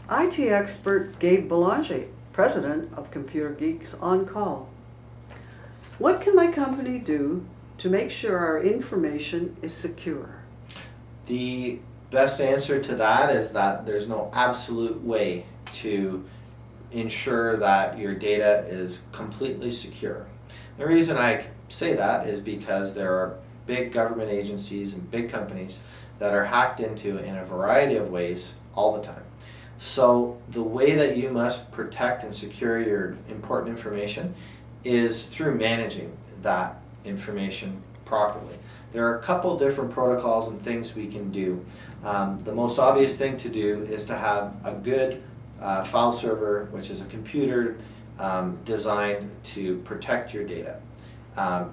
IT expert Gabe Belanger, president of Computer Geeks On Call. What can my company do to make sure our information is secure? The best answer to that is that there's no absolute way to ensure that your data is completely secure. The reason I say that is because there are big government agencies and big companies that are hacked into in a variety of ways all the time. So the way that you must protect and secure your important information is through managing that information properly. There are a couple different protocols and things we can do. The most obvious thing to do is to have a good file server, which is a computer designed to protect your data.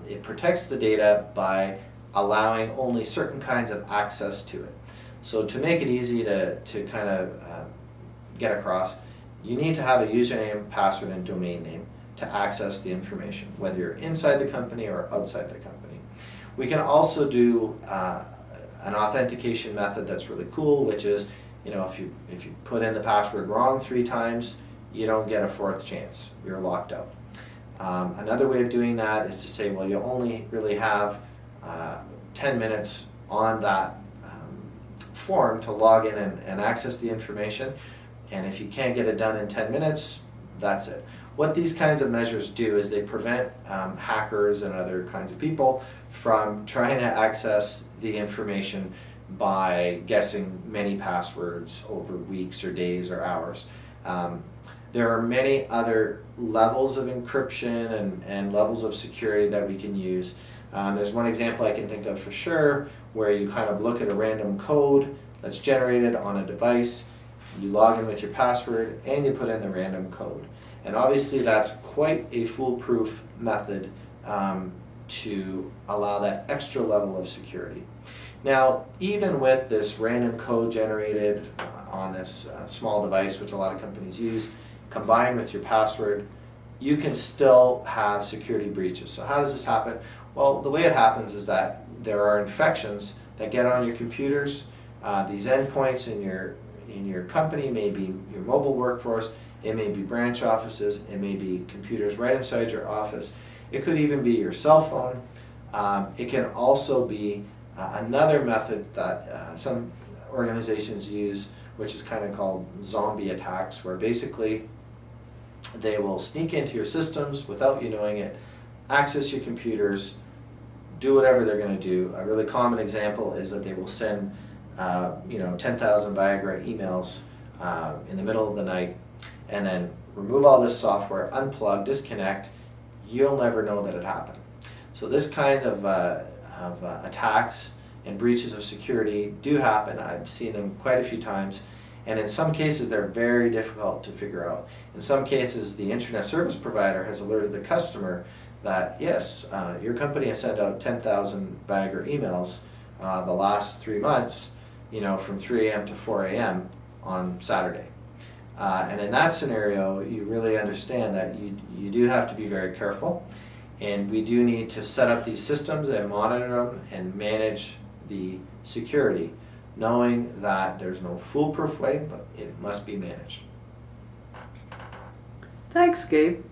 It protects the data by allowing only certain kinds of access to it. So to make it easy to kind of get across, you need to have a username, password, and domain name to access the information, whether you're inside the company or outside the company. We can also do an authentication method that's really cool, which is, if you put in the password wrong 3 times, you don't get a 4th chance. You're locked out. Another way of doing that is to say, well, you only really have 10 minutes on that form to log in and access the information. And if you can't get it done in 10 minutes, that's it. What these kinds of measures do is they prevent hackers and other kinds of people from trying to access the information by guessing many passwords over weeks or days or hours. There are many other levels of encryption and levels of security that we can use. There's one example I can think of for sure where you kind of look at a random code that's generated on a device, you log in with your password, and you put in the random code. And obviously that's quite a foolproof method to allow that extra level of security. Now, even with this random code generated on this small device, which a lot of companies use, combined with your password, you can still have security breaches. So how does this happen? Well, the way it happens is that there are infections that get on your computers. These endpoints in your company may be your mobile workforce, it may be branch offices, it may be computers right inside your office. It could even be your cell phone. It can also be another method that some organizations use, which is kind of called zombie attacks, where basically they will sneak into your systems without you knowing it, access your computers, do whatever they're going to do. A really common example is that they will send 10,000 Viagra emails in the middle of the night and then remove all this software, unplug, disconnect. You'll never know that it happened. So this kind of attacks and breaches of security do happen. I've seen them quite a few times. And in some cases, they're very difficult to figure out. In some cases, the internet service provider has alerted the customer that, yes, your company has sent out 10,000 Viagra emails the last 3 months, from 3 a.m. to 4 a.m. on Saturday. And in that scenario, you really understand that you do have to be very careful. And we do need to set up these systems and monitor them and manage the security, knowing that there's no foolproof way, but it must be managed. Thanks, Gabe.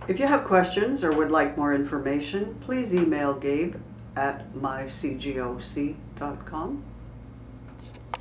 If you have questions or would like more information, please email Gabe at mycgoc.com.